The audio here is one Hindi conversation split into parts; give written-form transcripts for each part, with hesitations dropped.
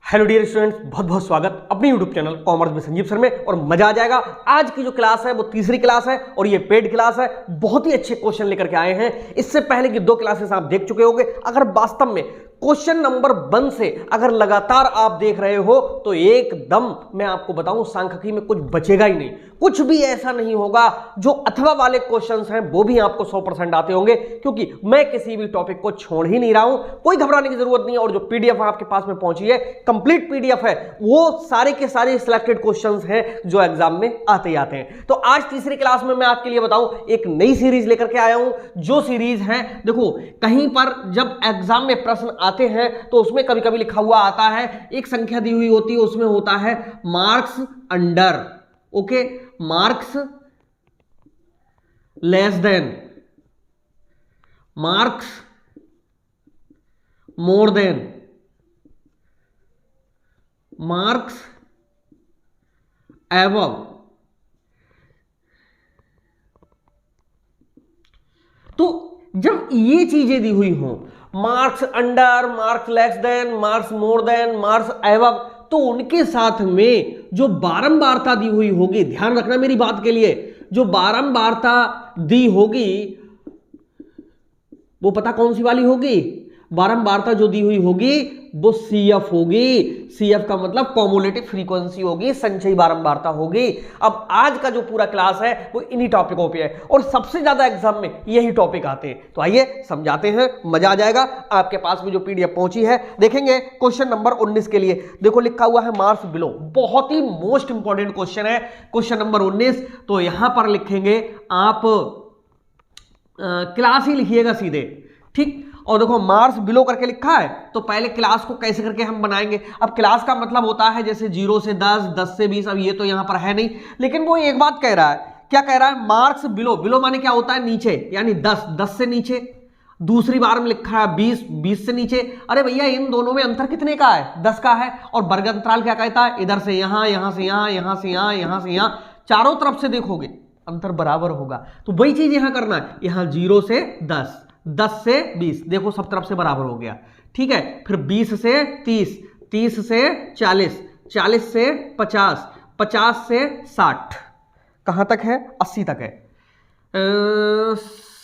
हेलो डियर स्टूडेंट्स, बहुत बहुत स्वागत अपने यूट्यूब चैनल कॉमर्स में संजीव सर में। और मजा आ जाएगा। आज की जो क्लास है वो तीसरी क्लास है और ये पेड क्लास है। बहुत ही अच्छे क्वेश्चन लेकर के आए हैं। इससे पहले की दो क्लासेस आप देख चुके होंगे। अगर वास्तव में क्वेश्चन नंबर 1 से अगर लगातार आप देख रहे हो तो एकदम मैं आपको बताऊं सांख्यिकी में कुछ बचेगा ही नहीं। कुछ भी ऐसा नहीं होगा। जो अथवा वाले क्वेश्चंस हैं वो भी आपको 100% आते होंगे, क्योंकि मैं किसी भी टॉपिक को छोड़ ही नहीं रहा हूं। कोई घबराने की जरूरत नहीं है। और जो पीडीएफ आपके पास में पहुंची है, कंप्लीट पीडीएफ है, वो सारे के सारे सिलेक्टेड क्वेश्चंस हैं जो एग्जाम में आते ही आते हैं। तो आज तीसरी क्लास में मैं आपके लिए बताऊं एक नई सीरीज लेकर के आया हूं। जो सीरीज है, देखो कहीं पर जब एग्जाम में प्रश्न आते हैं तो उसमें कभी कभी लिखा हुआ आता है, एक संख्या दी हुई होती है, उसमें होता है marks under, okay, marks less than, marks more than, marks above. तो जब ये चीजें दी हुई हों, marks under, marks less than, marks more than, marks above, तो उनके साथ में जो बारंबारता दी हुई होगी, ध्यान रखना मेरी बात के लिए, जो बारंबारता दी होगी वो पता कौन सी वाली होगी? बारंबारता जो दी हुई होगी वो सीएफ होगी। सीएफ का मतलब कॉम्युलेटिव फ्रीक्वेंसी होगी, संचयी बारंबारता होगी। अब आज का जो पूरा क्लास है वो इन्हीं टॉपिकों पे है और सबसे ज्यादा एग्जाम में यही टॉपिक आते हैं। तो आइए समझाते हैं, मजा आ जाएगा। आपके पास में जो पीडीएफ पहुंची है, देखेंगे क्वेश्चन नंबर 19 के लिए। देखो लिखा हुआ है मार्क्स बिलो, बहुत ही मोस्ट इंपॉर्टेंट क्वेश्चन है क्वेश्चन नंबर 19। तो यहां पर लिखेंगे आप क्लास ही लिखिएगा सीधे, ठीक। और देखो मार्क्स बिलो करके लिखा है, तो पहले क्लास को कैसे करके हम बनाएंगे। अब क्लास का मतलब होता है जैसे 0 से 10, 10 से 20। अब ये तो यहां पर है नहीं, लेकिन वो एक बात कह रहा है। क्या कह रहा है? मार्क्स बिलो, बिलो माने क्या होता है? नीचे, यानी 10, 10 से नीचे। दूसरी बार में लिखा है 20, 20 से नीचे। अरे भैया इन दोनों में अंतर कितने का है? 10 का है। और वर्ग अंतराल क्या कहता है? इधर से यहां, यहां से यहां, यहां से यहां, यहां से यहां, चारों तरफ से देखोगे अंतर बराबर होगा। तो वही चीज यहां करना है। यहां 0 से 10, 10 से 20, देखो सब तरफ से बराबर हो गया, ठीक है। फिर 20 से 30, 30 से 40, 40 से 50, 50 से 60, कहां तक है? 80 तक है।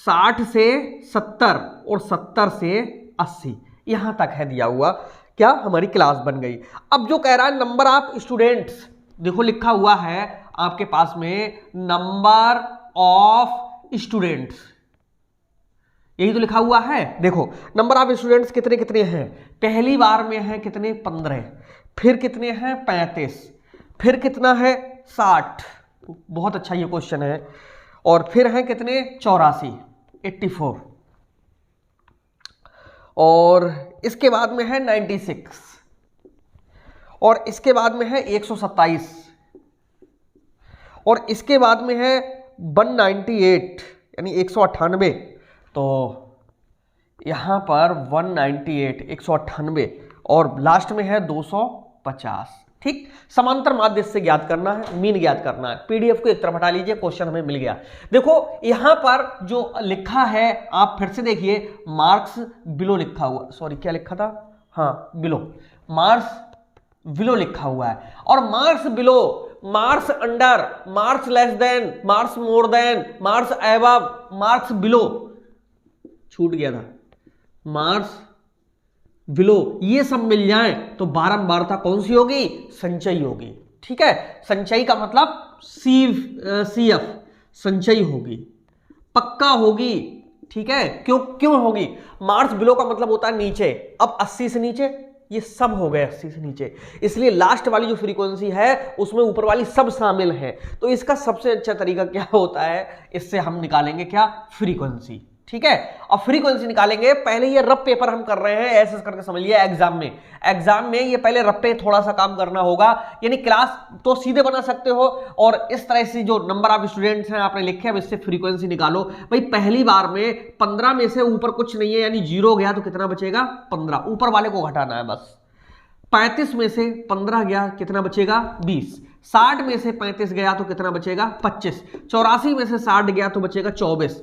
60 से 70 और 70 से 80, यहां तक है दिया हुआ। क्या हमारी क्लास बन गई। अब जो कह रहा है नंबर ऑफ स्टूडेंट्स, देखो लिखा हुआ है आपके पास में नंबर ऑफ स्टूडेंट्स, यही तो लिखा हुआ है। देखो नंबर ऑफ स्टूडेंट्स कितने कितने हैं? पहली बार में है कितने? 15, फिर कितने हैं? 35, फिर कितना है? 60। बहुत अच्छा ये क्वेश्चन है। और फिर है कितने? 84, 84। और इसके बाद में है 96, और इसके बाद में है 127, और इसके बाद में है 198 यानी 198। तो यहां पर 198, 198, और लास्ट में है 250, ठीक। समांतर माध्य से ज्ञात करना है, मीन ज्ञात करना है। पीडीएफ को एक तरफ हटा लीजिए, क्वेश्चन हमें मिल गया। देखो यहां पर जो लिखा है आप फिर से देखिए, मार्क्स बिलो लिखा हुआ, सॉरी क्या लिखा था? हाँ बिलो, मार्क्स बिलो लिखा हुआ है। और marks below, marks under, marks less than, marks more than, marks above, marks below, छूट गया था, मार्क्स बिलो, ये सब मिल जाए तो बारंबारता कौन सी होगी? संचयी होगी, ठीक है। संचयी का मतलब सीएफ, संचयी होगी, पक्का होगी, ठीक है। क्यों क्यों होगी? मार्क्स बिलो का मतलब होता है नीचे। अब 80 से नीचे, ये सब हो गए 80 से नीचे, इसलिए लास्ट वाली जो फ्रीक्वेंसी है उसमें ऊपर वाली सब शामिल है। तो इसका सबसे अच्छा तरीका क्या होता है? इससे हम निकालेंगे क्या? फ्रीक्वेंसी, ठीक है। और फ्रीक्वेंसी निकालेंगे, पहले ये रफ पेपर हम कर रहे हैं, ऐसे करके समझिए। एग्जाम में ये पहले रफ पे थोड़ा सा काम करना होगा, यानी क्लास तो सीधे बना सकते हो और इस तरह से जो नंबर ऑफ स्टूडेंट्स हैं आपने लिखे, अब इससे फ्रीक्वेंसी निकालो। भाई पहली बार में 15 में से ऊपर कुछ नहीं है, यानी 0 गया तो कितना बचेगा? 15, ऊपर वाले को घटाना है बस। 35 में से 15 गया, कितना बचेगा? 20। 60 में से 35 गया तो कितना बचेगा? 25। 84 में से 60 गया तो बचेगा 24।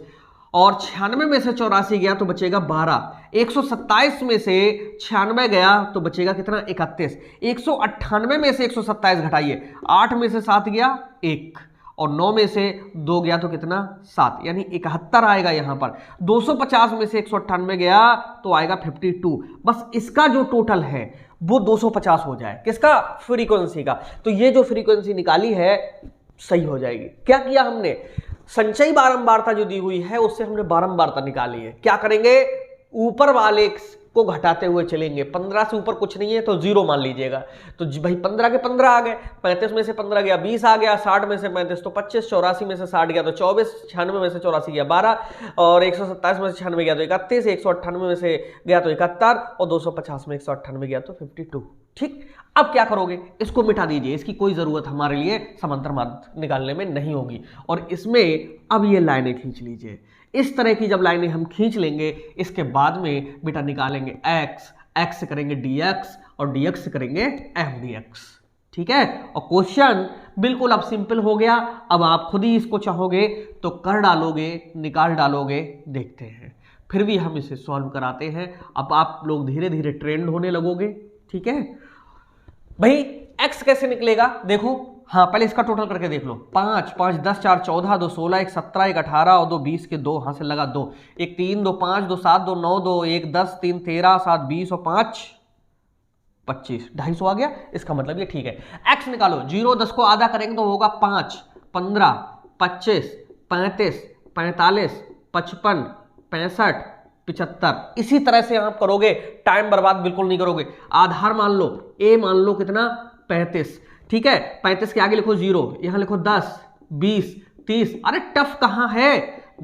और 96 में से 84 गया तो बचेगा 12, 127 में से 96 गया तो बचेगा कितना 31, 198 में से 127 घटाइए, 8 में से 7 गया 1 और 9 में से 2 गया तो कितना 7, यानी 71 आएगा यहाँ पर। 250 में से 198 गया तो आएगा 52। बस इसका जो टोटल है वो 250 हो जाए, किसका, फ्रीक्वेंसी का। तो ये जो फ्रीक्वेंसी निकाली है सही हो जाएगी। क्या किया हमने, संचयी बारंबारता जो दी हुई है उससे हमने बारंबारता निकाली है। क्या करेंगे, ऊपर वाले को घटाते हुए चलेंगे, 15 से ऊपर कुछ नहीं है तो 0 मान लीजिएगा। तो भाई 15 के 15 आ गए, 35 में से 15 गया 20 आ गया, 60 में से 35 तो 25, 84 में से 60 गया तो 24, 96 में से 84 गया 12 और 127 में से 96 गया तो 31, 198 में से गया तो 71 और 250 में 198 गया तो 52। ठीक, अब क्या करोगे, इसको मिटा दीजिए, इसकी कोई जरूरत हमारे लिए समांतर माध्य निकालने में नहीं होगी। और इसमें अब ये लाइनें खींच लीजिए। इस तरह की जब लाइनें हम खींच लेंगे इसके बाद में बेटा निकालेंगे x से करेंगे dx और dx से करेंगे f dx। ठीक है, और क्वेश्चन बिल्कुल अब सिंपल हो गया। अब आप खुद ही इसको चाहोगे तो कर डालोगे, निकाल डालोगे, देखते हैं। फिर भी हम इसे सॉल्व कराते हैं। अब आप लोग धीरे धीरे ट्रेंड होने लगोगे। ठीक है भाई, x कैसे निकलेगा देखो, हाँ पहले इसका टोटल करके देख लो। 5 5 10 4 14 2 16 1 17 1 18 और 2 20 के 2 हाथ से लगा 2 1 3 2 5 2 7 2 9 2 1 10 3 13 7 20 और 5 25, 250 आ गया। इसका मतलब ये ठीक है। x निकालो, 0 10 को आधा करेंगे तो होगा 5 15 25 35 45 55 65 75। इसी तरह से आप करोगे, टाइम बर्बाद बिल्कुल नहीं करोगे। आधार मान लो, a मान लो कितना 35। ठीक है, 35 के आगे लिखो 0, यहां लिखो 10 20 30। अरे टफ कहां है,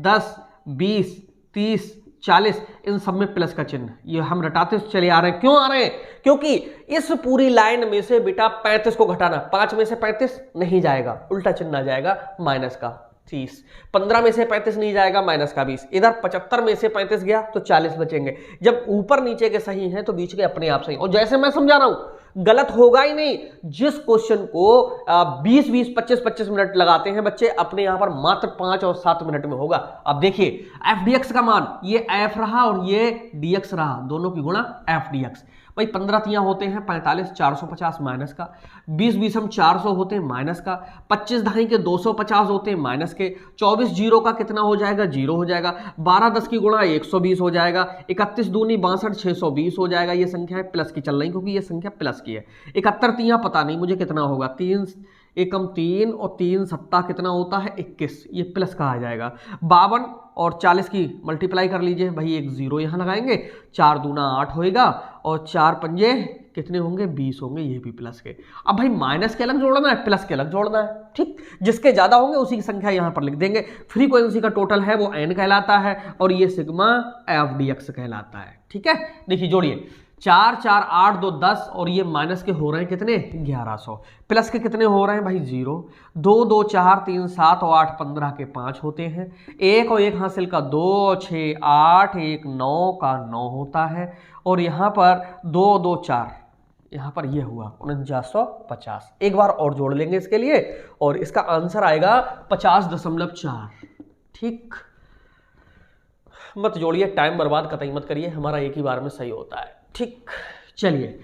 10 20 30 40, इन सब में प्लस का चिन्ह, ये हम रटाते चले आ रहे हैं। क्यों आ रहे हैं, क्योंकि इस पूरी लाइन में से बेटा 35 को घटाना, 5 में से 35 नहीं जाएगा, उल्टा चिन्ह आ जाएगा माइनस का 30। 15 में से 35 नहीं जाएगा, माइनस का 20। इधर 75 में से 35 गया तो 40 बचेंगे। जब ऊपर नीचे के सही हैं तो बीच के अपने आप सही। और जैसे मैं समझा रहा हूं गलत होगा ही नहीं। जिस क्वेश्चन को 20 20 25 25 मिनट लगाते हैं बच्चे, अपने यहां पर मात्र 5 और 7 मिनट में होगा। अब देखिए एफ डी एक्स का मान, ये एफ रहा और ये डीएक्स रहा, दोनों की गुणा एफ डी एक्स। भाई 15 तियां होते हैं 45, 450 माइनस का, 20 20 हम 400 होते हैं माइनस का, 25 ढाई के 250 होते हैं माइनस के, 24 जीरो का कितना हो जाएगा 0 हो जाएगा, 12 10 की गुणा 120 हो जाएगा, 31 दूनी 62 620 हो जाएगा। ये संख्या है प्लस की चल रही क्योंकि ये संख्या प्लस की है। 71 तियां पता नहीं मुझे कितना होगा, 3 एकम 3 और 3 सत्ता कितना होता है 21, ये प्लस का आ जाएगा। 52 और 40 की मल्टीप्लाई कर लीजिए भाई, एक 0 यहाँ लगाएंगे, 4 दूना 8 होएगा और 4 पंजे कितने होंगे 20 होंगे, ये भी प्लस के। अब भाई माइनस के अलग जोड़ना है, प्लस के अलग जोड़ना है। ठीक, जिसके ज्यादा होंगे उसी की संख्या यहाँ पर लिख देंगे। फ्रीक्वेंसी का टोटल है वो n कहलाता है और ये सिग्मा एफ डी एक्स कहलाता है। ठीक है, देखिए जोड़िए, 4 4 8 2 10 और ये माइनस के हो रहे हैं कितने 1100, प्लस के कितने हो रहे हैं भाई 0, 2 2 4 3 7 और 8 15 के 5 होते हैं, 1 और 1 हासिल का 2 6 8 1 9 का 9 होता है और यहाँ पर 2 2 4, यहाँ पर ये हुआ 4950। एक बार और जोड़ लेंगे इसके लिए और इसका आंसर आएगा 50.4। ठीक, मत जोड़िए, टाइम बर्बाद कतई मत करिए, हमारा एक ही बार में सही होता है। ठीक, चलिए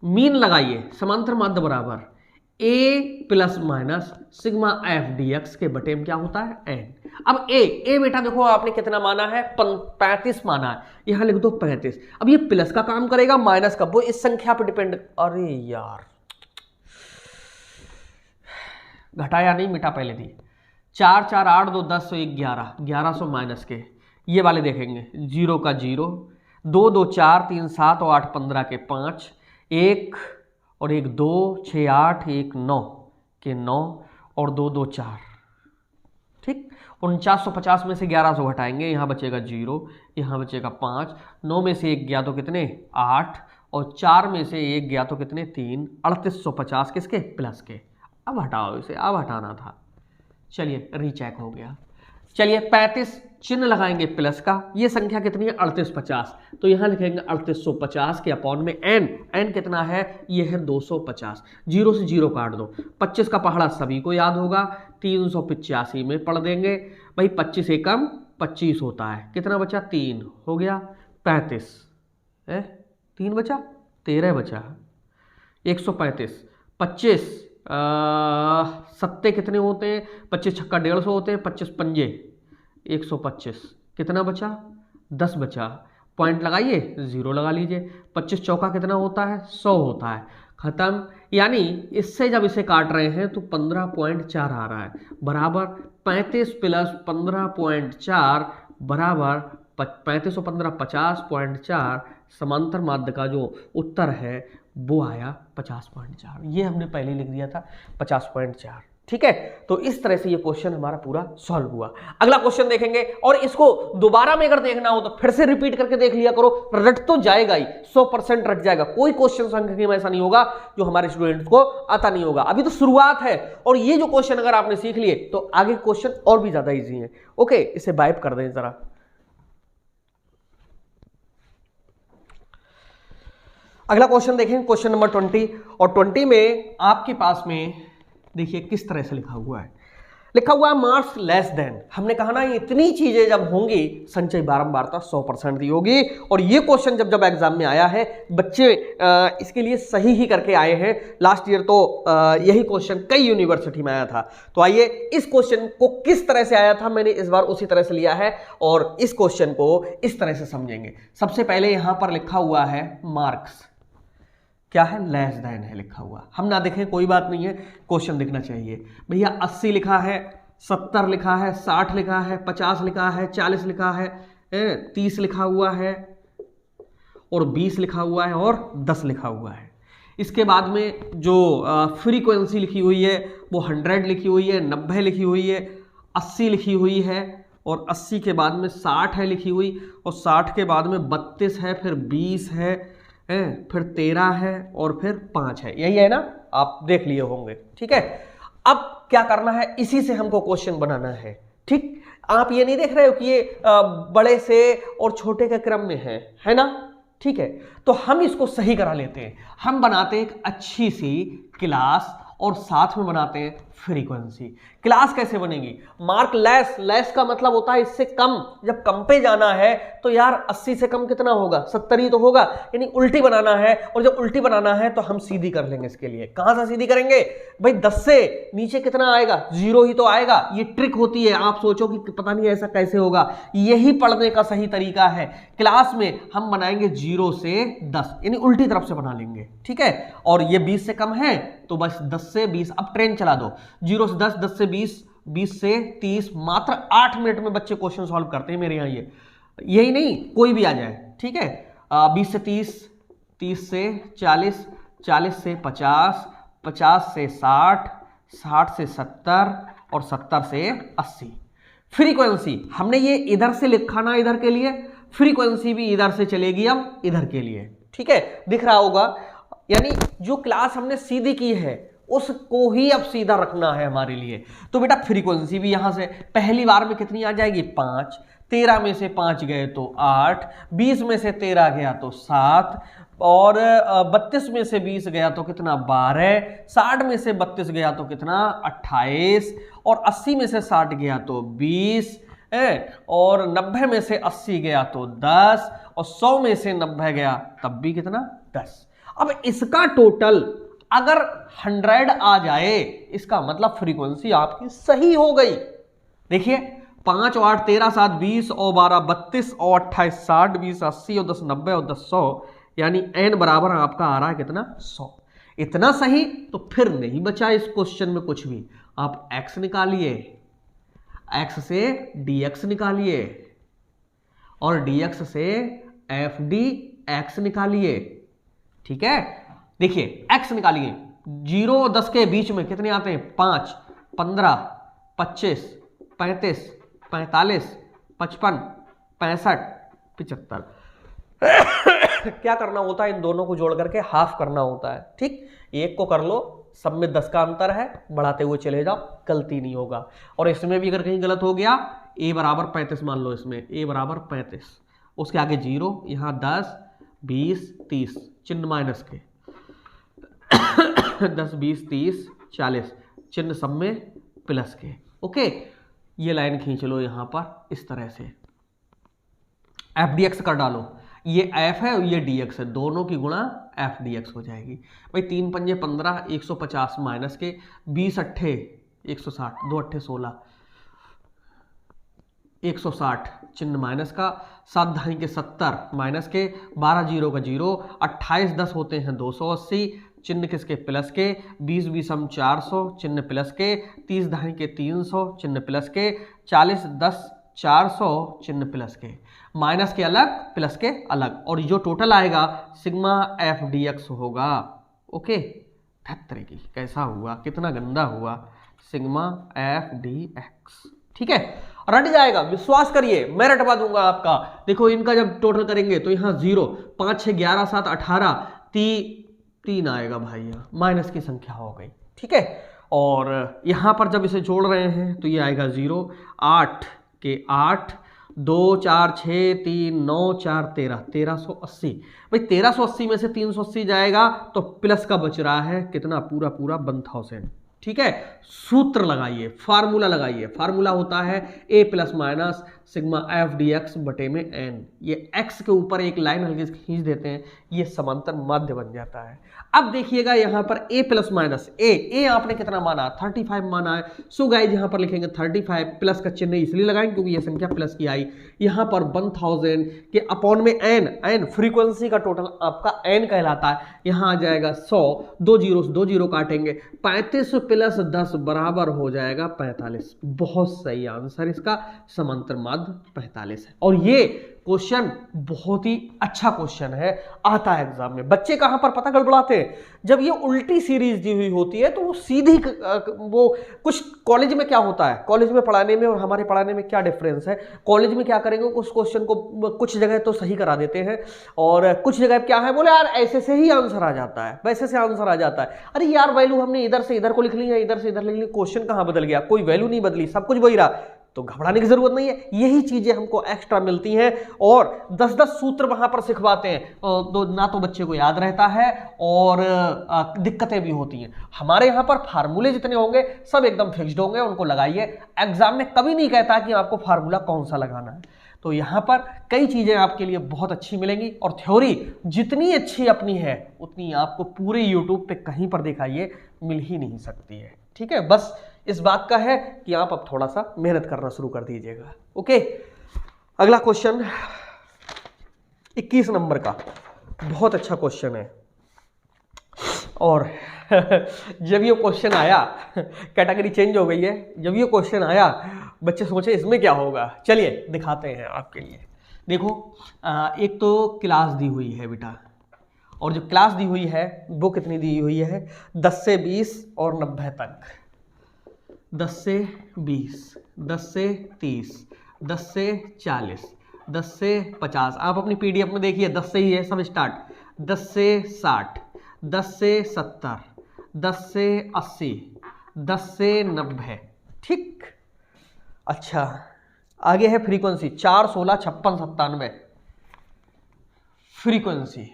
मीन लगाइए, समांतर माध्य बराबर a plus minus sigma F D X के बटे में क्या होता है n। अब a बेटा देखो आपने कितना माना है 35 माना है, यहां लिख दो 35। अब ये प्लस का काम करेगा माइनस का, वो इस संख्या पर डिपेंड। अरे यार घटाया नहीं मिटा पहले दी, 4 4 8 2 10 1 11 1100 माइनस के, ये वाले देखेंगे 0 का 0, 2 2 4 3 7 और 8 15 के 5, 1 और 1 2 6 8 1 9 के 9 और 2 2 4। ठीक, 4950 में से 1100 घटाएंगे, यहाँ बचेगा 0, यहाँ बचेगा 5, 9 में से 1 गया तो कितने 8 और 4 में से 1 गया तो कितने 3, 3850 किसके प्लस के। अब हटाओ इसे, अब हटाना था। चलिए रीचेक हो गया। चलिए 35 चिन्ह लगाएंगे प्लस का, ये संख्या कितनी है 3850, तो यहां लिखेंगे 3850 के अपॉन में n कितना है ये है 250, 0 से 0 काट दो, 25 का पहाड़ा सभी को याद होगा, 385 में पढ़ देंगे भाई, 25 एकम 25 होता है, कितना बचा 3 हो गया 35 है, 3 बचा 13 बचा 135 25 सत्ते कितने होते हैं 25 छक्का 150 होते हैं 25 पंजे 125 कितना बचा 10 बचा पॉइंट लगाइए 0 लगा लीजिए 25 चौका कितना होता है 100 होता है खत्म। यानी इससे जब इसे काट रहे हैं तो 15.4 आ रहा है बराबर 35 प्लस 15.4 बराबर 35 और 15 50.4 समांतर माध्य का जो उत्तर है वो आया 50.4। ये हमने पहले लिख दिया था 50.4। ठीक है, तो इस तरह से ये क्वेश्चन हमारा पूरा सॉल्व हुआ। अगला क्वेश्चन देखेंगे और इसको दोबारा में अगर देखना हो तो फिर से रिपीट करके देख लिया करो, रट तो जाएगा ही 100% रट जाएगा। कोई क्वेश्चन संख्या में ऐसा नहीं होगा जो हमारे स्टूडेंट्स को आता नहीं होगा। अभी तो शुरुआत है और ये जो क्वेश्चन अगर आपने सीख लिए तो आगे क्वेश्चन और भी ज्यादा ईजी है। ओके, इसे वाइप कर दें जरा। अगला क्वेश्चन देखें, क्वेश्चन नंबर 20 और 20 में आपके पास में देखिए किस तरह से लिखा हुआ है। लिखा हुआ है मार्क्स लेस देन। हमने कहा ना इतनी चीजें जब होंगी संचय बारंबारता 100% दी होगी। और ये क्वेश्चन जब एग्जाम में आया है बच्चे इसके लिए सही ही करके आए हैं। लास्ट ईयर तो यही क्वेश्चन कई यूनिवर्सिटी में आया था। तो आइए इस क्वेश्चन को किस तरह से आया था मैंने इस बार उसी तरह से लिया है और इस क्वेश्चन को इस तरह से समझेंगे। सबसे पहले यहां पर लिखा हुआ है मार्क्स क्या है लेस देन है लिखा हुआ। हम ना देखें कोई बात नहीं है, क्वेश्चन दिखना चाहिए। भैया 80 लिखा है, 70 लिखा है, 60 लिखा है, 50 लिखा है, 40 लिखा है, 30 लिखा हुआ है और 20 लिखा हुआ है और 10 लिखा हुआ है। इसके बाद में जो फ्रीक्वेंसी लिखी हुई है वो 100 लिखी हुई है, 90 लिखी हुई है, 80 लिखी हुई है और 80 के बाद में 60 है लिखी हुई और 60 के बाद में 32 है, फिर 20 है, फिर 13 है और फिर 5 है। यही है ना, आप देख लिए होंगे। ठीक है, अब क्या करना है, इसी से हमको क्वेश्चन बनाना है। ठीक, आप ये नहीं देख रहे हो कि ये बड़े से और छोटे के क्रम में है ना। ठीक है, तो हम इसको सही करा लेते हैं। हम बनाते हैं एक अच्छी सी क्लास और साथ में बनाते हैं फ्रीक्वेंसी। क्लास कैसे बनेगी, मार्क लेस का मतलब होता है इससे कम। जब कम पे जाना है तो यार 80 से कम कितना होगा 70 ही तो होगा, यानी उल्टी बनाना है। और जब उल्टी बनाना है तो हम सीधी कर लेंगे। इसके लिए कहां से सीधी करेंगे भाई, 10 से नीचे कितना आएगा 0 ही तो आएगा। ये ट्रिक होती है, आप सोचो कि पता नहीं ऐसा कैसे होगा, यही पढ़ने का सही तरीका है। क्लास में हम बनाएंगे 0 से 10 यानी उल्टी तरफ से बना लेंगे। ठीक है, और ये 20 से कम है तो बस 10 से 20 अब ट्रेन चला दो, 0 से 10, 10 से 20, 20 से 30। मात्र 8 मिनट में बच्चे क्वेश्चन सॉल्व करते हैं मेरे यहाँ। यही नहीं कोई भी आ जाए। ठीक है, 20 से 30, 30 से 40, 40 से 50, 50 से 60, 60 से 70 और 70 से 80। फ्रीक्वेंसी हमने ये इधर से लिखा ना, इधर के लिए फ्रीक्वेंसी भी इधर से चलेगी अब इधर के लिए। ठीक है, दिख रहा होगा, यानी जो क्लास हमने सीधी की है उसको ही अब सीधा रखना है हमारे लिए। तो बेटा फ्रीक्वेंसी भी यहां से पहली बार में कितनी आ जाएगी 5, 13 में से 5 गए तो 8, 20 में से 13 गया तो 7 और 32 में से 20 गया तो कितना 12, 60 में से 32 गया तो कितना 28 और 80 में से 60 गया तो 20 और 90 में से 80 गया तो 10 और 100 में से 90 गया तब भी कितना 10। अब इसका टोटल अगर 100 आ जाए इसका मतलब फ्रीक्वेंसी आपकी सही हो गई। देखिए 5 और 8 13 7 20 और 12 32 और 28 60 20 80 और 10 90 और 10 100 यानी n बराबर आपका आ रहा है कितना 100। इतना सही तो फिर नहीं बचा इस क्वेश्चन में कुछ भी। आप x निकालिए, x से dx निकालिए और dx से fdx निकालिए। ठीक है, देखिए x निकालिए, 0 और 10 के बीच में कितने आते हैं 5, 15, 25, 35, 45, 55, 65, 75। क्या करना होता है, इन दोनों को जोड़ करके हाफ करना होता है। ठीक, एक को कर लो, सब में 10 का अंतर है, बढ़ाते हुए चले जाओ, गलती नहीं होगा। और इसमें भी अगर कहीं गलत हो गया, a बराबर 35 मान लो, इसमें a बराबर 35, उसके आगे 0, यहाँ 10 20 30 चिन्ह माइनस के 10 20 30 40 चिन्ह सब में प्लस के। ओके, ये लाइन खींच लो यहाँ पर इस तरह से, एफ डी एक्स कर डालो, ये एफ है और ये डी एक्स है, दोनों की गुणा एफ डी एक्स हो जाएगी। भाई 3 पंजे 15, 150 माइनस के 20 अट्ठे 160, 2 अट्ठे 16, 160 चिन्ह माइनस का, 7 धाई के 70 माइनस के, 12 जीरो का 0, 28 10 होते हैं 280, चिन्ह किसके प्लस के, 20 20 हम 400 चिन्ह प्लस के, 30 धाई के 300 चिन्ह प्लस के, 40 10 400 चिन्ह प्लस के, माइनस के अलग प्लस के अलग, और जो टोटल आएगा सिग्मा एफ डी एक्स होगा। ओके, धत्तरे की कैसा हुआ, कितना गंदा हुआ, सिग्मा एफ डी एक्स। ठीक है, रट जाएगा, विश्वास करिए, मैं रटवा दूंगा आपका। देखो इनका जब टोटल करेंगे तो यहाँ 0, 5 6 11 7 18, 3 आएगा भाई, यहाँ माइनस की संख्या हो गई। ठीक है, और यहाँ पर जब इसे जोड़ रहे हैं तो ये आएगा 0, 8 के 8, 2 4 6 3 9 4 13, 1380। भाई 1380 में से 380 जाएगा तो प्लस का बच रहा है कितना, पूरा पूरा 1000। ठीक है, सूत्र लगाइए, फार्मूला लगाइए, फार्मूला होता है a plus minus sigma F D x बटे में n। ये x के ऊपर एक लाइन हल्की खींच देते हैं, ये समांतर माध्य बन जाता है। अब देखिएगा यहाँ पर a प्लस माइनस a आपने कितना माना, 35 माना है। सो गाइस यहाँ पर लिखेंगे 35, प्लस का चिन्ह इसलिए लगाएंगे क्योंकि ये संख्या प्लस की आई। यहाँ पर 1000 के अपॉन में n फ्रीक्वेंसी का टोटल आपका n कहलाता है। यहाँ आ जाएगा 100, 2 जीरो काटेंगे, 35 प्लस 10 बराबर हो जाएगा 45। बहुत सही आंसर इसका, समांतर माध्य 45 है। और ये क्वेश्चन बहुत ही अच्छा क्वेश्चन है, आता है एग्जाम में। बच्चे कहां पर पता गड़बड़ाते हैं, जब ये उल्टी सीरीज दी हुई होती है तो वो सीधी वो कुछ कॉलेज में क्या होता है, कॉलेज में पढ़ाने में और हमारे पढ़ाने में क्या डिफरेंस है। कॉलेज में क्या करेंगे, उस क्वेश्चन को कुछ जगह तो सही करा देते हैं और कुछ जगह क्या है, बोले यार ऐसे से ही आंसर आ जाता है, वैसे से आंसर आ जाता है। अरे यार वैल्यू हमने इधर से इधर को लिख ली है, इधर से इधर लिख ली, क्वेश्चन कहां बदल गया, कोई वैल्यू नहीं बदली, सब कुछ वही रहा। तो घबराने की जरूरत नहीं है, यही चीजें हमको एक्स्ट्रा मिलती हैं और 10-10 सूत्र वहां पर सिखवाते हैं, तो ना तो बच्चे को याद रहता है और दिक्कतें भी होती हैं। हमारे यहाँ पर फार्मूले जितने होंगे सब एकदम फिक्स्ड होंगे, उनको लगाइए। एग्जाम में कभी नहीं कहता कि आपको फार्मूला कौन सा लगाना है। तो यहाँ पर कई चीजें आपके लिए बहुत अच्छी मिलेंगी और थ्योरी जितनी अच्छी अपनी है उतनी आपको पूरे यूट्यूब पे कहीं पर दिखाइए मिल ही नहीं सकती है। ठीक है, बस इस बात का है कि आप अब थोड़ा सा मेहनत करना शुरू कर दीजिएगा। ओके, अगला क्वेश्चन 21 नंबर का, बहुत अच्छा क्वेश्चन है। और जब ये क्वेश्चन आया, कैटेगरी चेंज हो गई है, जब ये क्वेश्चन आया बच्चे सोचे इसमें क्या होगा। चलिए दिखाते हैं आपके लिए। देखो एक तो क्लास दी हुई है बेटा, और जो क्लास दी हुई है वो कितनी दी हुई है, 10 से 20 और 90 तक, 10 से 20, 10 से 30, 10 से 40, 10 से 50। आप अपनी पीडीएफ में देखिए 10 से ही है सब स्टार्ट, 10 से 60, 10 से 70, 10 से 80, 10 से 90। ठीक, अच्छा आगे है फ्रीक्वेंसी 4, 16, 56, 97। फ्रीक्वेंसी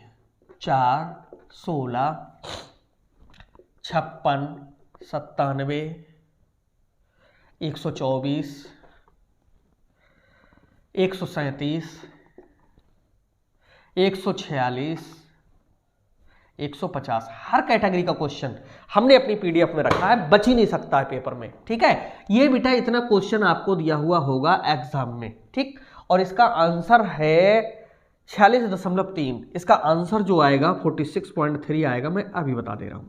4, 16, 56, 97, 124, 137, 146, 150। हर कैटेगरी का क्वेश्चन हमने अपनी पीडीएफ में रखा है, बच ही नहीं सकता है पेपर में। ठीक है, ये बेटा इतना क्वेश्चन आपको दिया हुआ होगा एग्जाम में। ठीक, और इसका आंसर है 46.3। इसका आंसर जो आएगा 46.3 आएगा, मैं अभी बता दे रहा हूं।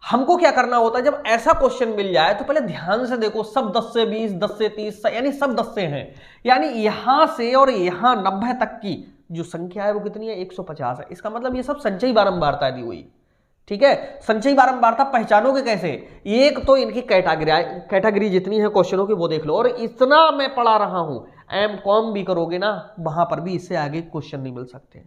हमको क्या करना होता है, जब ऐसा क्वेश्चन मिल जाए तो पहले ध्यान से देखो, सब 10 से 20, 10 से 30, यानी सब 10 से हैं, यानी यहां से और यहां 90 तक की जो संख्या है वो कितनी है, 150 है। इसका मतलब ये सब संचयी बारंबारता दी हुई। ठीक है, संचयी बारंबारता पहचानोगे कैसे, एक तो इनकी कैटेगरी जितनी है क्वेश्चनों की वो देख लो, और इतना मैं पढ़ा रहा हूं, एम.कॉम भी करोगे ना वहां पर भी इससे आगे क्वेश्चन नहीं मिल सकते।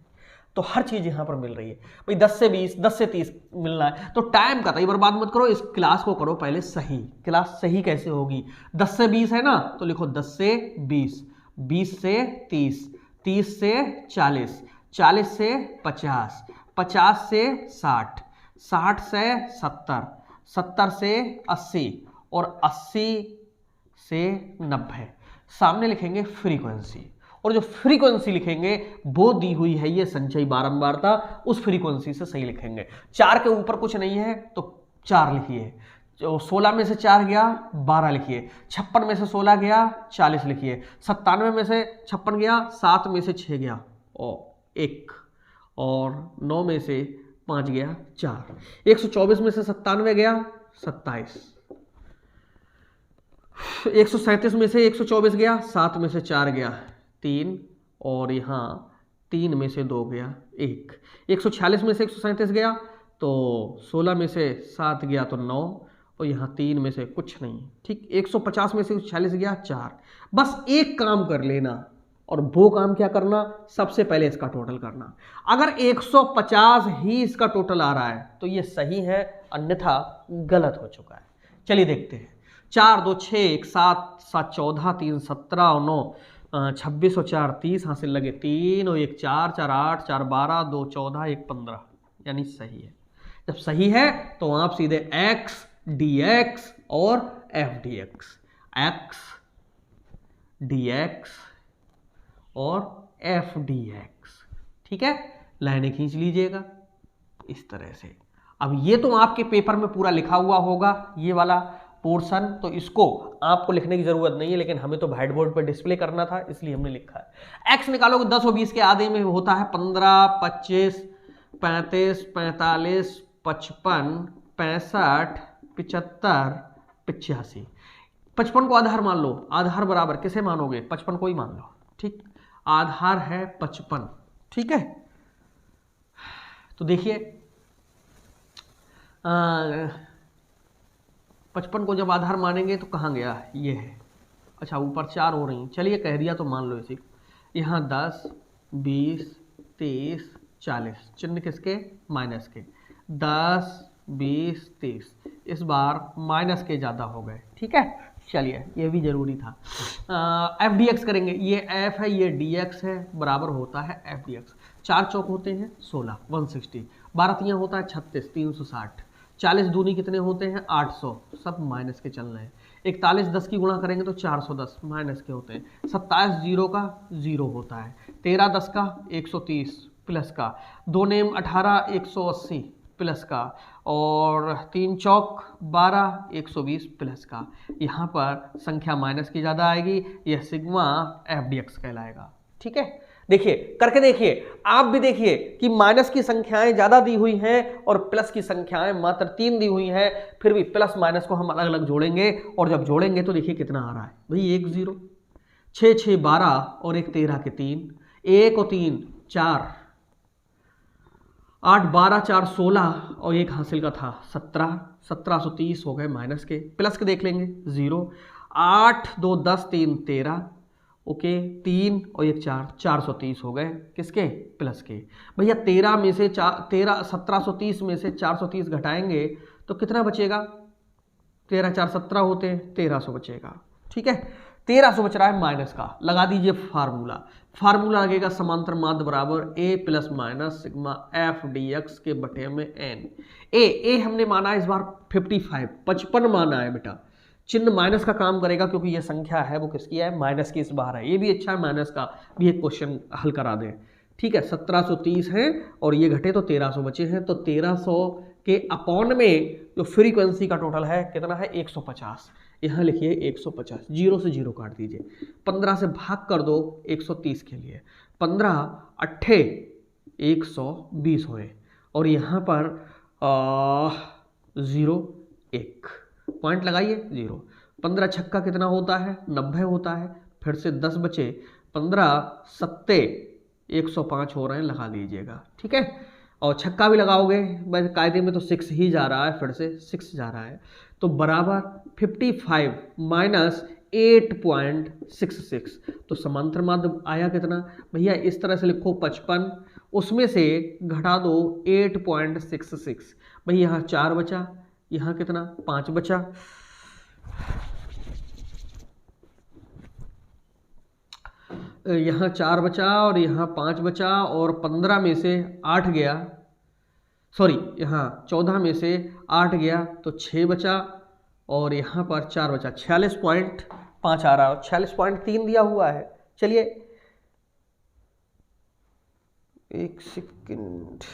तो हर चीज यहां पर मिल रही है भाई, 10 से 20, 10 से 30 मिलना है। तो टाइम का तो बर्बाद मत करो, इस क्लास को करो पहले सही। क्लास सही कैसे होगी, 10 से 20 है ना, तो लिखो 10 से 20, 20 से 30, 30 से 40, 40 से 50, 50 से 60, 60 से 70, 70 से 80 और 80 से 90, सामने लिखेंगे फ्रीक्वेंसी, और जो फ्रीक्वेंसी लिखेंगे वो दी हुई है ये संचयी बारंबारता, उस फ्रीक्वेंसी से सही लिखेंगे। 4 के ऊपर कुछ नहीं है तो 4 लिखिए, 16 में से 4 गया 12 लिखिए, 56 में से 16 गया 40 लिखिए, 97 में से 56 गया, 7 में से 6 गया और 1, और 9 में से 5 गया 4, 124 में से 97 गया 27, 137 में से 124 गया, 7 में से 4 गया 3, और यहाँ 3 में से 2 गया 1, 146 में से 137 गया तो 16 में से 7 गया तो 9, और यहाँ 3 में से कुछ नहीं, ठीक। 150 में से 146 गया 4। बस एक काम कर लेना, और वो काम क्या करना, सबसे पहले इसका टोटल करना। अगर 150 ही इसका टोटल आ रहा है तो ये सही है, अन्यथा गलत हो चुका है। चलिए देखते हैं। 4 2 6 1 7 7 14 3 17 और 9 26 और 4 30, हासिल लगे 3 और 1 4 4 8 4 12 2 14 1 15, यानी सही है। जब सही है तो आप सीधे x dx और f dx, x dx और f dx, ठीक है, लाइनें खींच लीजिएगा इस तरह से। अब ये तो आपके पेपर में पूरा लिखा हुआ होगा ये वाला पोर्शन, तो इसको आपको लिखने की जरूरत नहीं है, लेकिन हमें तो व्हाइट बोर्ड पर डिस्प्ले करना था इसलिए हमने लिखा है। x निकालोगे 10 और 20 के आधे में होता है 15 25 35 45 55 65 75 85। 55 को आधार मान लो, आधार बराबर किसे मानोगे, 55 को ही मान लो, ठीक। आधार है 55, ठीक है। तो देखिए 55 को जब आधार मानेंगे तो कहाँ गया, ये है, अच्छा ऊपर 4 हो रही, चलिए कह दिया तो मान लो इसी। यहाँ 10 20 30 40, चिन्ह किसके, माइनस के, 10 20 30, इस बार माइनस के ज़्यादा हो गए, ठीक है। चलिए ये भी जरूरी था। एफ डी एक्स करेंगे, ये एफ है ये डी एक्स है, बराबर होता है एफ डी एक्स। 4 चौक होते हैं 16 160, 12 तियाँ होता है 36 360, 40 दूनी कितने होते हैं 800, सब माइनस के चल रहे हैं। 41 10 की गुणा करेंगे तो 410 माइनस के होते हैं। 27 0 का 0 होता है। 13 10 का 130 प्लस का, 2 नेम 18 180 प्लस का, और 3 चौक 12 120 प्लस का। यहाँ पर संख्या माइनस की ज़्यादा आएगी, यह सिग्मा एफ डी एक्स कहलाएगा, ठीक है। देखिए करके देखिए, आप भी देखिए कि माइनस की संख्याएं ज़्यादा दी हुई हैं और प्लस की संख्याएं मात्र 3 दी हुई हैं, फिर भी प्लस माइनस को हम अलग अलग जोड़ेंगे, और जब जोड़ेंगे तो देखिए कितना आ रहा है भाई, 1 0 6 6 12 और 1 13 के 3, 1 और 3 4, 8 12 4 16 और 1 हासिल का था 17, 1730 हो गए माइनस के। प्लस के देख लेंगे 0 8 2 10 3 13, ओके 3 और 1 4, 430 हो गए किसके, प्लस के। भैया 13 में से 1730 में से 430 घटाएंगे तो कितना बचेगा, 13 4 17 होते हैं, 1300 बचेगा, ठीक है। 1300 बच रहा है माइनस का, लगा दीजिए फार्मूला। फार्मूला लगेगा समांतर माध्य बराबर a plus minus sigma F D X के बटे में n। ए हमने माना है इस बार 55 माना है बेटा, चिन्ह माइनस का काम करेगा क्योंकि ये संख्या है वो किसकी है, माइनस की इस बार है। ये भी अच्छा है, माइनस का भी एक क्वेश्चन हल करा दें, ठीक है। 1730 है और ये घटे तो 1300 बचे हैं, तो 1300 के अपॉन में जो फ्रीक्वेंसी का टोटल है कितना है 150। यहाँ लिखिए 150, 0 से 0 काट दीजिए, 15 से भाग कर दो 130 के लिए, 15 8 120 हुए, और यहाँ पर 0 1 पॉइंट लगाइए 0। 15 छक्का कितना होता है 90 होता है, फिर से 10 बचे, 15 7 105 हो रहे हैं, लगा लीजिएगा, ठीक है। और छक्का भी लगाओगे, वैसे कायदे में तो 6 ही जा रहा है, फिर से 6 जा रहा है, तो बराबर 55 माइनस 8.66, तो समांतर माध्य आया कितना भैया, इस तरह से लिखो 55, उसमें से घटा दो 8.66, भैया यहाँ 4 बचा, यहाँ कितना 5 बचा, यहाँ 4 बचा और यहाँ 5 बचा, और 15 में से 8 गया, सॉरी यहाँ 14 में से 8 गया तो 6 बचा, और यहाँ पर 4 बचा, 5 आ रहा है, 46.3 दिया हुआ है। चलिए एक सेकंड,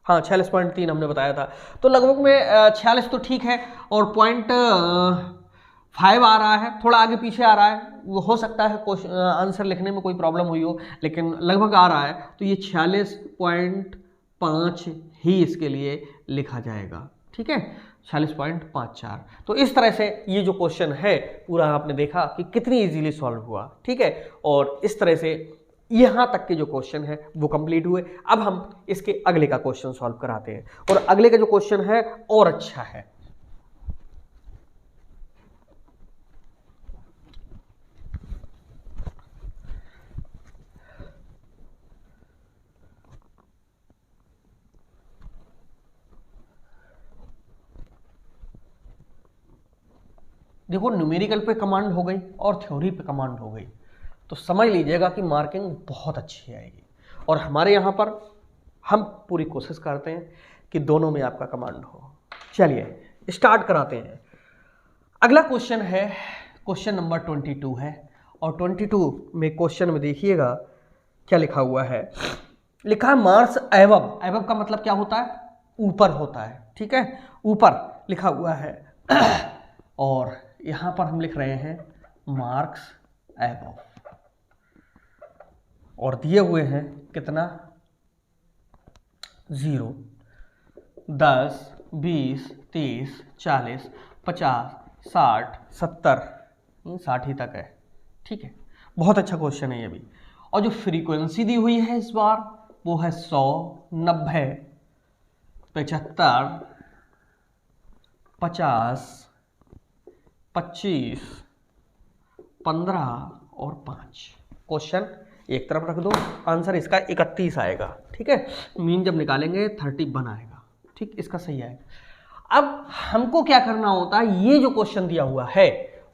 हाँ 46.3 हमने बताया था, तो लगभग में 46 तो ठीक है, और 0.5 आ रहा है, थोड़ा आगे पीछे आ रहा है, वो हो सकता है आंसर लिखने में कोई प्रॉब्लम हुई हो, लेकिन लगभग आ रहा है, तो ये 46.5 ही इसके लिए लिखा जाएगा। ठीक है, 46.54। तो इस तरह से ये जो क्वेश्चन है पूरा आपने देखा कि कितनी इजीली सॉल्व हुआ। ठीक है, और इस तरह से यहां तक के जो क्वेश्चन है वो कंप्लीट हुए। अब हम इसके अगले का क्वेश्चन सॉल्व कराते हैं, और अगले का जो क्वेश्चन है और अच्छा है। देखो न्यूमेरिकल पे कमांड हो गई और थ्योरी पे कमांड हो गई, तो समझ लीजिएगा कि मार्किंग बहुत अच्छी आएगी। और हमारे यहाँ पर हम पूरी कोशिश करते हैं कि दोनों में आपका कमांड हो। चलिए स्टार्ट कराते हैं। अगला क्वेश्चन है, क्वेश्चन नंबर 22 है, और 22 में क्वेश्चन में देखिएगा क्या लिखा हुआ है। लिखा है मार्स एबव। एबव का मतलब क्या होता है? ऊपर होता है। ठीक है, ऊपर लिखा हुआ है और यहां पर हम लिख रहे हैं मार्क्स एबव, और दिए हुए हैं कितना? 0, 10, 20, 30, 40, 50, 60, 70, 60 ही तक है। ठीक है, बहुत अच्छा क्वेश्चन है ये भी। और जो फ्रीक्वेंसी दी हुई है इस बार वो है 100, 90, 75, 50, 25, 15 और 5। क्वेश्चन एक तरफ रख दो, आंसर इसका 31 आएगा। ठीक है, मीन जब निकालेंगे 31 आएगा। ठीक, इसका सही आएगा। अब हमको क्या करना होता है, ये जो क्वेश्चन दिया हुआ है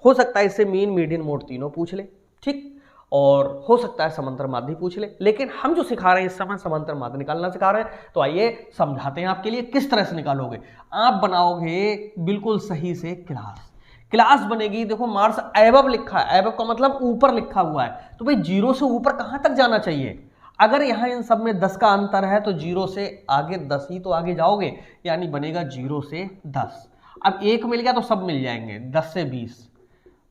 हो सकता है इससे मीन, मीडियन, मोड तीनों पूछ ले। ठीक, और हो सकता है समांतर माध्य पूछ ले, लेकिन हम जो सिखा रहे हैं इस समय समांतर माध्य निकालना सिखा रहे हैं। तो आइए समझाते हैं आपके लिए किस तरह से निकालोगे। आप बनाओगे बिल्कुल सही से क्लास। क्लास बनेगी, देखो मार्स एबव लिखा है, एबव का मतलब ऊपर लिखा हुआ है, तो भाई 0 से ऊपर कहां तक जाना चाहिए? अगर यहां इन सब में 10 का अंतर है तो 0 से आगे 10 ही तो आगे जाओगे, यानी बनेगा 0 से 10। अब 1 मिल गया तो सब मिल जाएंगे, 10 से 20,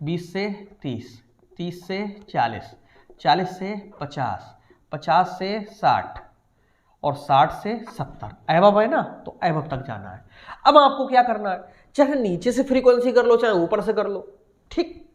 20 से 30, 30 से 40, 40 से 50, 50 से 60 और 60 से 70। एबव है ना, तो एबव तक जाना है। अब आपको क्या करना है, चाहे नीचे से फ्रीक्वेंसी कर लो चाहे ऊपर से कर लो, ठीक,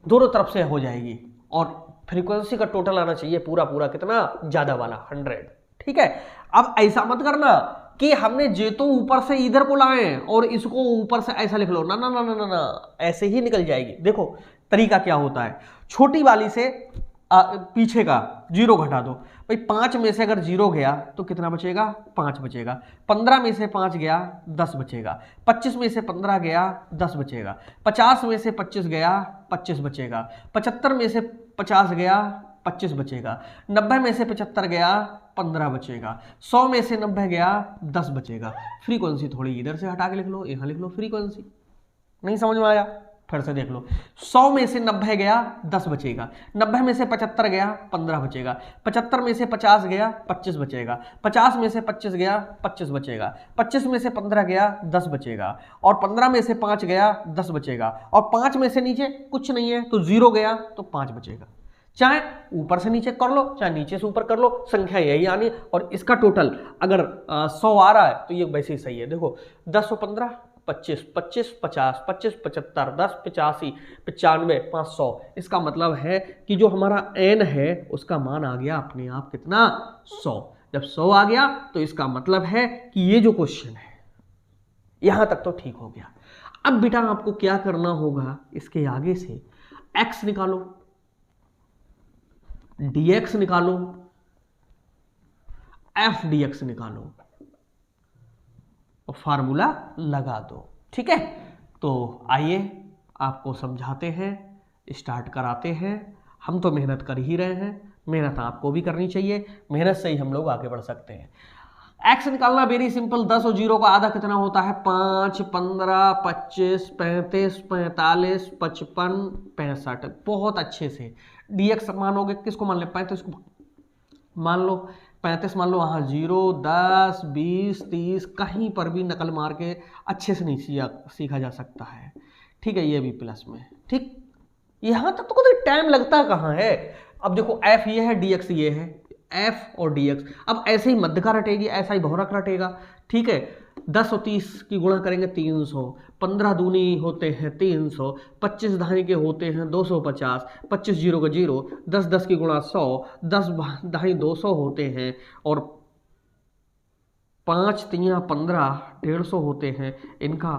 दोनों तरफ से हो जाएगी। और फ्रीक्वेंसी का टोटल आना चाहिए पूरा पूरा कितना, ज्यादा वाला 100। ठीक है, अब ऐसा मत करना कि हमने जे तो ऊपर से इधर को लाए और इसको ऊपर से ऐसा लिख लो, ना ना ना ना ना ना, ऐसे ही निकल जाएगी। देखो तरीका क्या होता है, छोटी वाली से पीछे का 0 घटा दो। भाई 5 में से अगर 0 गया तो कितना बचेगा? 5 बचेगा। 15 में से 5 गया 10 बचेगा। 25 में से 15 गया 10 बचेगा। 50 में से 25 गया 25 बचेगा। 75 में से 50 गया 25 बचेगा। 90 में से 75 गया 15 बचेगा। 100 में से 90 गया 10 बचेगा। फ्रीक्वेंसी थोड़ी इधर से हटा के लिख लो, यहाँ लिख लो फ्रीक्वेंसी। नहीं समझ में आया? फिर से देख लो, 100 में से 90 गया 10 बचेगा। 90 में से 75 गया 15 बचेगा। 75 में से 50 गया 25 बचेगा। 50 में से 25 गया 25 बचेगा। 25 में से 15 गया 10 बचेगा। और 15 में से 5 गया 10 बचेगा। और 5 में से नीचे कुछ नहीं है तो 0 गया तो 5 बचेगा। चाहे ऊपर से नीचे कर लो चाहे नीचे से ऊपर कर लो, संख्या यही आनी। और इसका टोटल अगर 100 आ रहा है तो ये वैसे ही सही है। देखो 10 और 15 25, 25, 50, 25, 75, 10, 85, 95, 500। इसका मतलब है कि जो हमारा n है उसका मान आ गया अपने आप कितना? 100। जब 100 आ गया तो इसका मतलब है कि ये जो क्वेश्चन है यहां तक तो ठीक हो गया। अब बेटा आपको क्या करना होगा, इसके आगे से x निकालो, dx निकालो, f dx निकालो और फार्मूला लगा दो। ठीक है, तो आइए आपको समझाते हैं, स्टार्ट कराते हैं। हम तो मेहनत कर ही रहे हैं, मेहनत आपको भी करनी चाहिए, मेहनत से ही हम लोग आगे बढ़ सकते हैं। एक्स निकालना वेरी सिंपल, 10 और 0 का आधा कितना होता है 5, 15, 25, 35, 45, 55, 65। बहुत अच्छे से dx मानोगे, किसको मान ले 35 को मान लो, 35 मान लो, वहाँ 0, 10, 20, 30 कहीं पर भी नकल मार के अच्छे से नहीं सीखा जा सकता है। ठीक है, ये भी प्लस में। ठीक, यहाँ तक तो कोई टाइम लगता कहाँ है। अब देखो f ये है, dx ये है, f और dx। अब ऐसे ही मध्य रटेगी, ऐसा ही बहुरक रटेगा। ठीक है, 10 और 30 की गुणा करेंगे 300, 15 दूनी होते हैं 300, 25 धाई के होते हैं 250, 25 0 का 0, 10 10 की गुणा 100, 10 धाई 200 होते हैं, और 5 3 15, 150 होते हैं इनका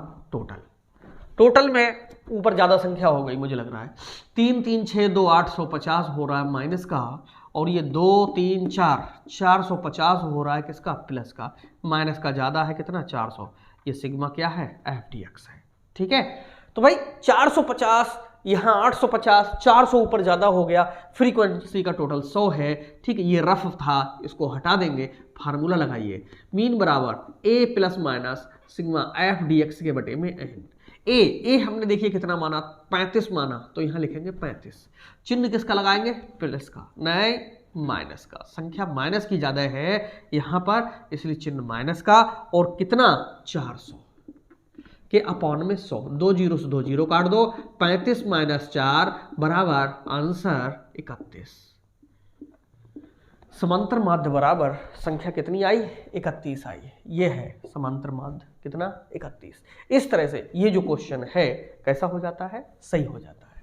टोटल में ऊपर ज्यादा संख्या हो गई मुझे लग रहा है। 3 3 6 2 850 हो रहा है माइनस का, और ये 2 3 4 450 हो रहा है किसका, प्लस का। माइनस का ज्यादा है कितना 400, ये सिग्मा क्या है, एफ डी एक्स है। ठीक है, तो भाई 450 यहाँ 850, 400 ऊपर ज्यादा हो गया, फ्रीक्वेंसी का टोटल 100 है। ठीक है, ये रफ था, इसको हटा देंगे, फार्मूला लगाइए, मीन बराबर A plus minus sigma F D X के बटे में एन। ए हमने देखिए कितना माना, 35 माना, तो यहां लिखेंगे 35। चिन्ह किसका लगाएंगे, प्लस का, नहीं माइनस का। संख्या माइनस की ज्यादा है यहां पर, इसलिए चिन्ह माइनस का, और कितना 400 के अपॉन में 100, 2 0 से 2 0 काट दो, 35 माइनस 4 बराबर आंसर 31। समांतर माध्य बराबर संख्या कितनी आई, 31 आई। ये है समांतर माध्य कितना, 31। इस तरह से ये जो क्वेश्चन है कैसा हो जाता है, सही हो जाता है।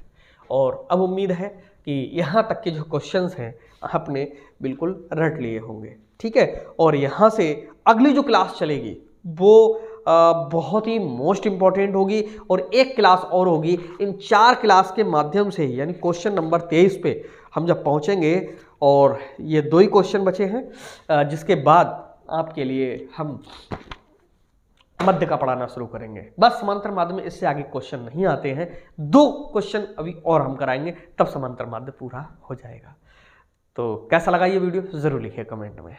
और अब उम्मीद है कि यहाँ तक के जो क्वेश्चंस हैं आपने बिल्कुल रट लिए होंगे। ठीक है, और यहाँ से अगली जो क्लास चलेगी वो बहुत ही मोस्ट इंपॉर्टेंट होगी, और एक क्लास और होगी। इन 4 क्लास के माध्यम से, यानी क्वेश्चन नंबर 23 पे हम जब पहुंचेंगे, और ये 2 ही क्वेश्चन बचे हैं, जिसके बाद आपके लिए हम मध्य का पढ़ाना शुरू करेंगे। बस समांतर माध्य में इससे आगे क्वेश्चन नहीं आते हैं, 2 क्वेश्चन अभी और हम कराएंगे, तब समांतर माध्य पूरा हो जाएगा। तो कैसा लगा ये वीडियो जरूर लिखिए कमेंट में।